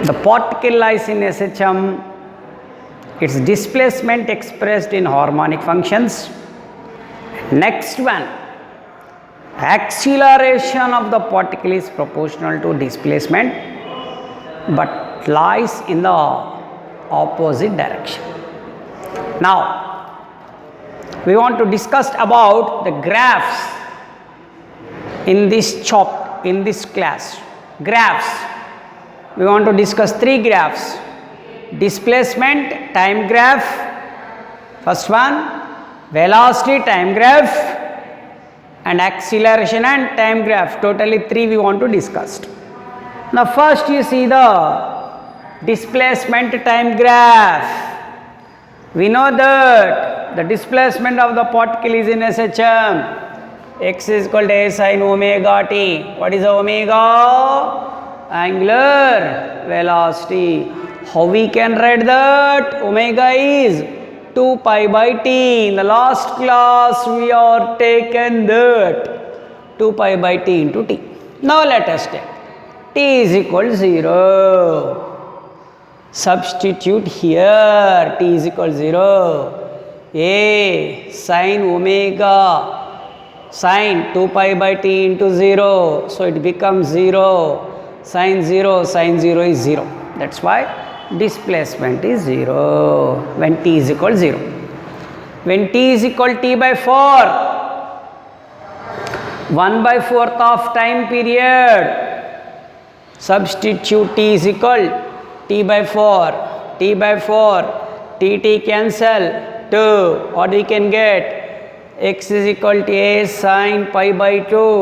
The particle lies in SHM. Its displacement expressed in harmonic functions. Next one, acceleration of the particle is proportional to displacement but lies in the opposite direction. Now we want to discuss about the graphs in this class. Graphs, we want to discuss 3 graphs: displacement time graph, first one, velocity time graph, and acceleration and time graph. Totally 3 we want to discuss. Now first you see the displacement time graph. We know that the displacement of the particle is in SHM. X is equal to A sin omega t. What is omega? Angular velocity. How we can write that? Omega is 2 pi by t. In the last class we are taken that 2 pi by t into t. Now let us take t is equal to 0. Substitute here, t is equal to 0. A sin omega sin 2 pi by t into 0. So it becomes 0. Sin 0 is 0. That's why displacement is 0 when t is equal to 0. When t is equal to t by 4, 1/4 of time period, substitute t is equal t by 4, t cancel 2, what we can get? X is equal to A sin pi by 2.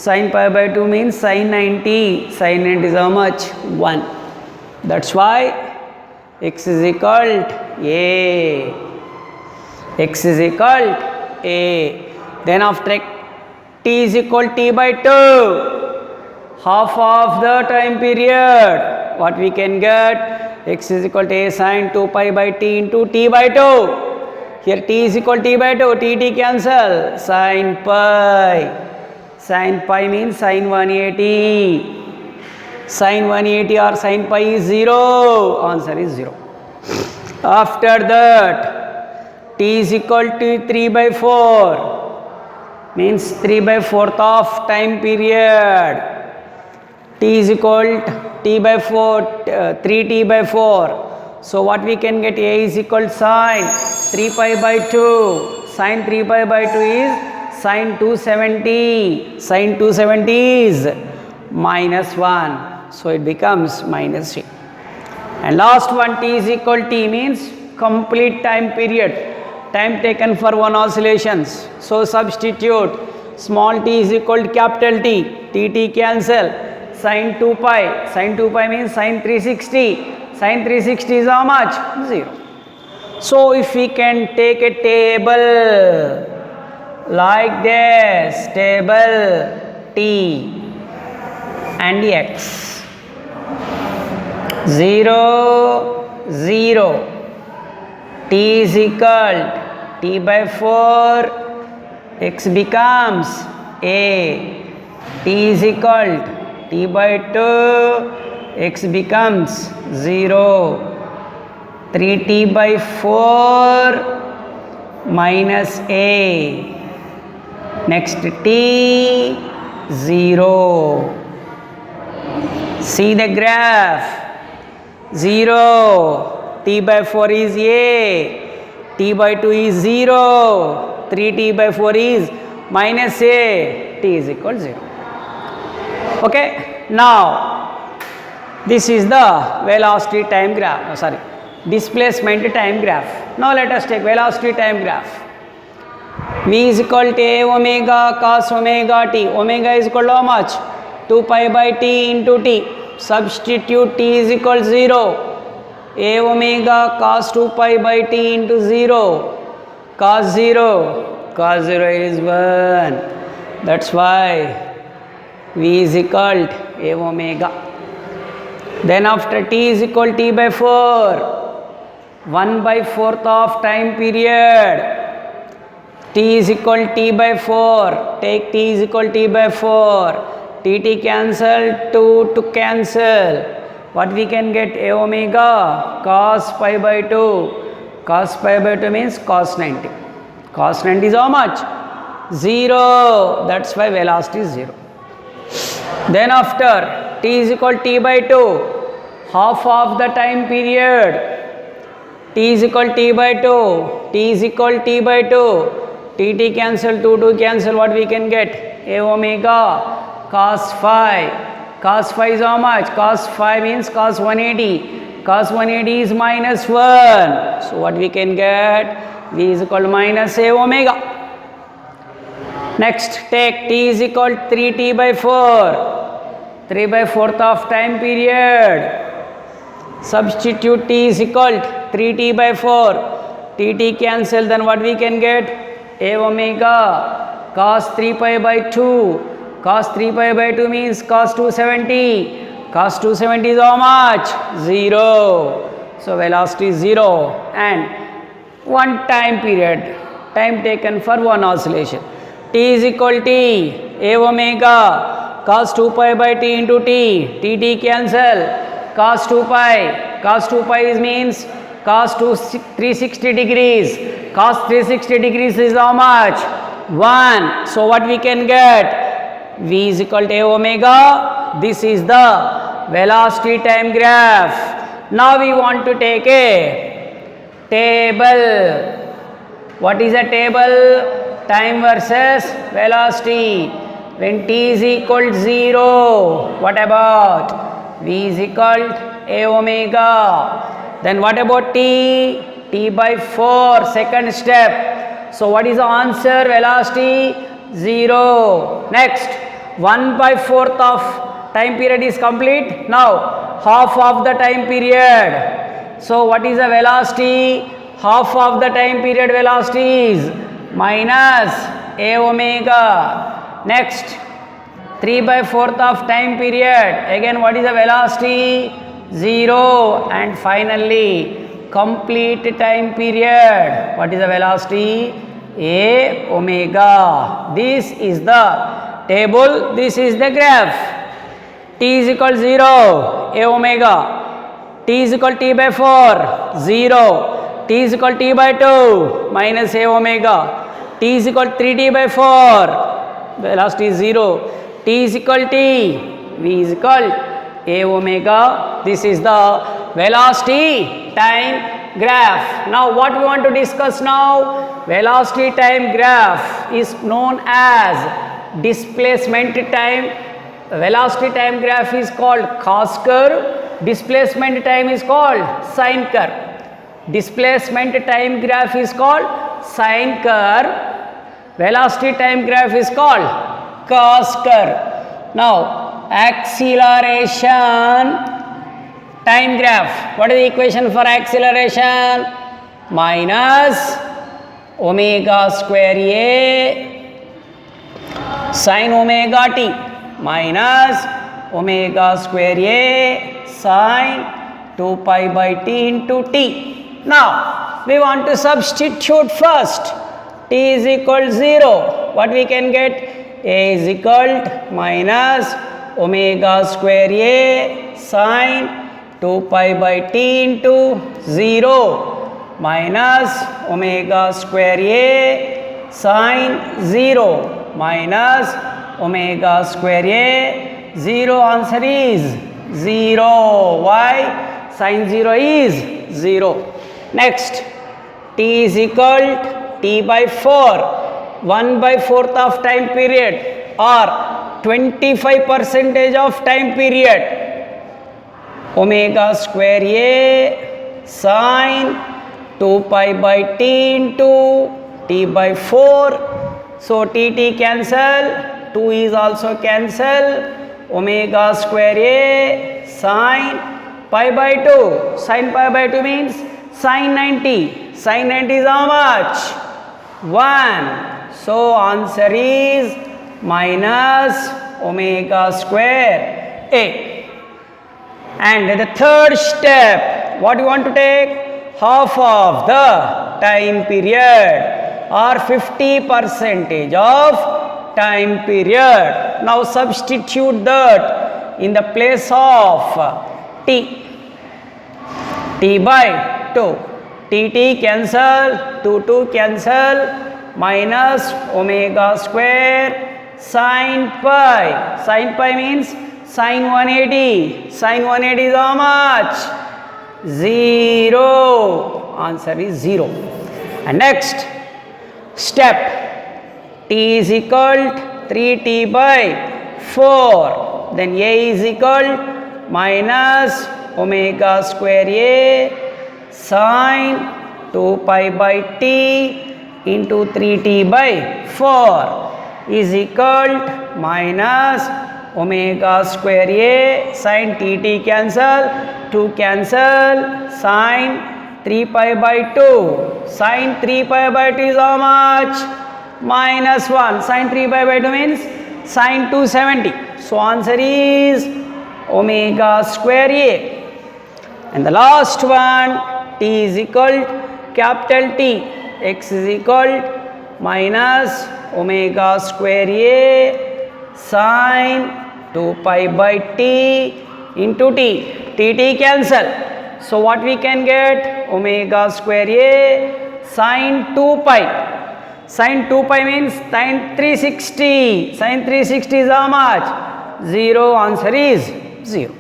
Sin pi by 2 means sin 90. Sin 90 is how much? 1. That's why x is equal to A. X is equal to A. Then after t is equal to t by 2, half of the time period, what we can get? X is equal to A sin 2 pi by t into t by 2. Here t is equal to t by 2, t cancel, sin pi. Sin pi means sin 180. Sin 180 or sin pi is 0. Answer is 0. After that, t is equal to 3 by 4. Means 3/4 of time period. T is equal to t by 4, 3t by 4. So what we can get? A is equal to sin 3 pi by 2. Sin 3 pi by 2 is sin 270. Sin 270 is -1. So it becomes -3. And last one, t is equal to t means complete time period. Time taken for one oscillations. So substitute small t is equal to capital T. T cancel. Sin 2 pi. Sin 2 pi means sin 360. Sin 360 is how much? 0. So if we can take a table like this, table t and x, 0, 0, t is equal t by 4, x becomes A, t is equal t by 2, x becomes 0, 3t by 4 minus A, next t, 0. See the graph, 0, t by 4 is A, t by 2 is 0, 3t by 4 is minus A, t is equal to 0. Okay, now this is the velocity time graph, displacement time graph. Now let us take velocity time graph. V is equal to A omega cos omega t. Omega is equal to how much? 2 pi by t into t. Substitute t is equal to 0. A omega cos 2 pi by t into 0. Cos 0 is 1. That's why V is equal to A omega. Then after t is equal to t by 4, 1/4 of time period, t is equal to t by 4, take t is equal to t by 4, t cancel, 2 to cancel, What we can get? A omega cos pi by 2. Cos pi by 2 means cos 90. Cos 90 is how much? 0. That's why velocity is 0. Then after t is equal t by 2, half of the time period. T is equal t by 2. T is equal t by 2. T cancel, 2 cancel. What we can get? A omega cos phi. Cos phi is how much? Cos phi means cos 180. Cos 180 is minus 1. So what we can get? V is equal to minus A omega. Next, take t is equal to 3t by 4. 3 by 4th of time period. Substitute t is equal to 3t by 4. T cancel, then what we can get? A omega cos 3 pi by 2. Cos 3 pi by 2 means cos 270. Cos 270 is how much? 0. So velocity is 0 and one time period, time taken for one oscillation. T is equal to A omega cos 2 pi by t into t. T cancel. Cos 2 pi. Cos 2 pi is means cos 360 degrees. Cos 360 degrees is how much? 1. So what we can get? V is equal to A omega. This is the velocity time graph. Now we want to take a table. What is a table? Time versus velocity. When t is equal to 0, what about? V is equal to A omega. Then what about t? T by 4, second step. So what is the answer? Velocity 0. Next, 1 by 4th of time period is complete. Now half of the time period. So what is the velocity? Half of the time period velocity is minus A omega. Next, 3 by 4th of time period. Again what is the velocity? 0. And finally complete time period. What is the velocity? A omega. This is the table, this is the graph. T is equal to 0, A omega. T is equal to T by 4, 0. T is equal to T by 2, minus A omega. T is equal to 3T by 4, velocity is 0. T is equal to T, V is equal to A omega. This is the velocity time graph. Now what we want to discuss now? Velocity time graph is known as displacement time. Velocity time graph is called cos curve. Displacement time is called sine curve. Displacement time graph is called sine curve. Velocity time graph is called cos curve. Now acceleration time graph. What is the equation for acceleration? Minus omega square A sin omega t minus omega square A sin 2 pi by t into t. Now we want to substitute first. T is equal to 0. What we can get? A is equal to minus omega square A sin 2 pi by t into 0 minus omega square A sin 0 minus omega square A. 0 answer is 0. Why? Sin 0 is 0. Next, t is equal to t by 4, 1 by 4th of time period or 25% of time period. Omega square A sin 2 pi by t into t by 4. So t cancel, 2 is also cancel. Omega square A sin pi by 2. Sin pi by 2 means sin 90. Sin 90 is how much? 1. So answer is minus omega square A. And the third step, what you want to take? Half of the time period or 50% of time period. Now substitute that in the place of t, t by 2, t cancel, 2 cancel, minus omega square sin pi. Sin pi means sin 180. Sin 180 is how much? 0. Answer is 0. And next step, t is equal to 3t by 4. Then a is equal minus omega square a sin 2 pi by t into 3t by 4 is equal to minus omega square a sin tt cancel, 2 cancel, sin 3 pi by 2. Sin 3 pi by 2 is how much? Minus 1. Sin 3 pi by 2 means sin 270. So answer is omega square a. And the last one, t is equal to capital T, x is equal to minus omega square a sin 2 pi by t into t. T cancel. So what we can get? Omega square a sin 2 pi. Sin 2 pi means sin 360. Sin 360 is how much? 0. Answer is 0.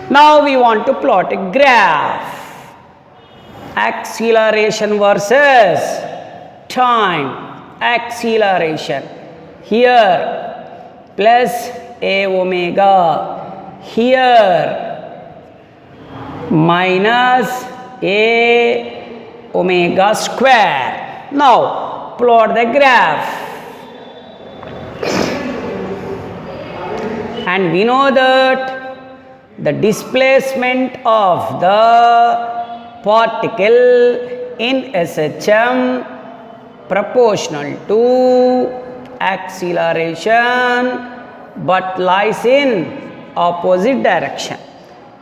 Now we want to plot a graph. Acceleration versus time. Acceleration. Here plus a omega. Here minus a omega square. Now plot the graph. And we know that the displacement of the particle in SHM proportional to acceleration but lies in opposite direction.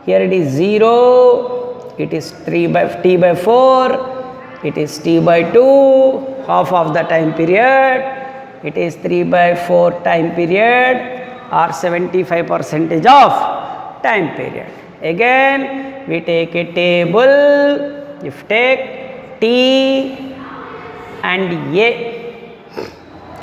Here it is 0, it is t by 4, it is t by 2, half of the time period, it is 3 by 4 time period or 75% of time period. Again we take a table, if take t and a,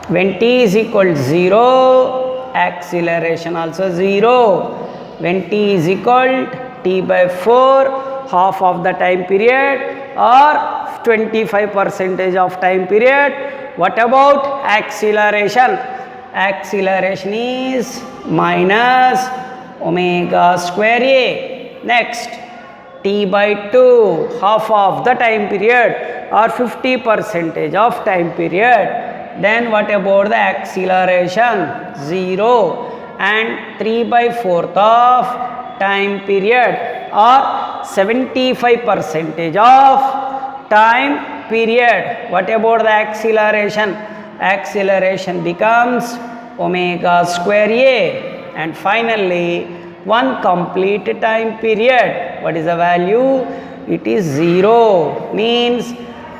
when t is equal to 0, acceleration also 0. When t is equal to t by 4, half of the time period or 25% of time period. What about acceleration? Acceleration is minus omega square a. Next t by 2, half of the time period or 50% of time period. Then what about the acceleration? 0. And 3 by 4th of time period or 75% of time period. What about the acceleration? Acceleration becomes omega square a. And finally one complete time period. What is the value? It is 0. Means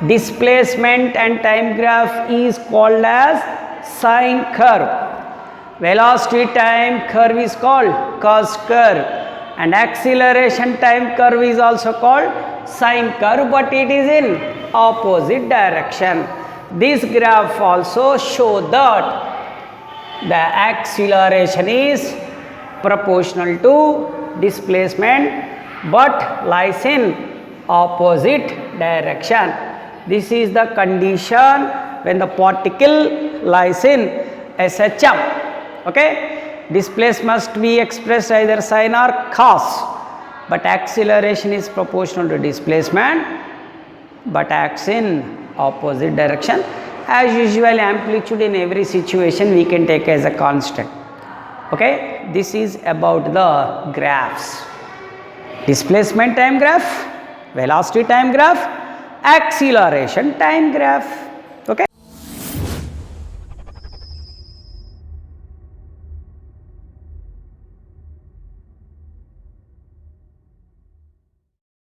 displacement and time graph is called as sine curve. Velocity time curve is called cos curve, and acceleration time curve is also called sine curve, but it is in opposite direction. This graph also show that the acceleration is proportional to displacement but lies in opposite direction. This is the condition when the particle lies in SHM. Okay, displacement must be expressed either sine or cos, but acceleration is proportional to displacement but acts in opposite direction. As usual, amplitude in every situation we can take as a constant. Okay, this is about the graphs: displacement time graph, velocity time graph, acceleration time graph.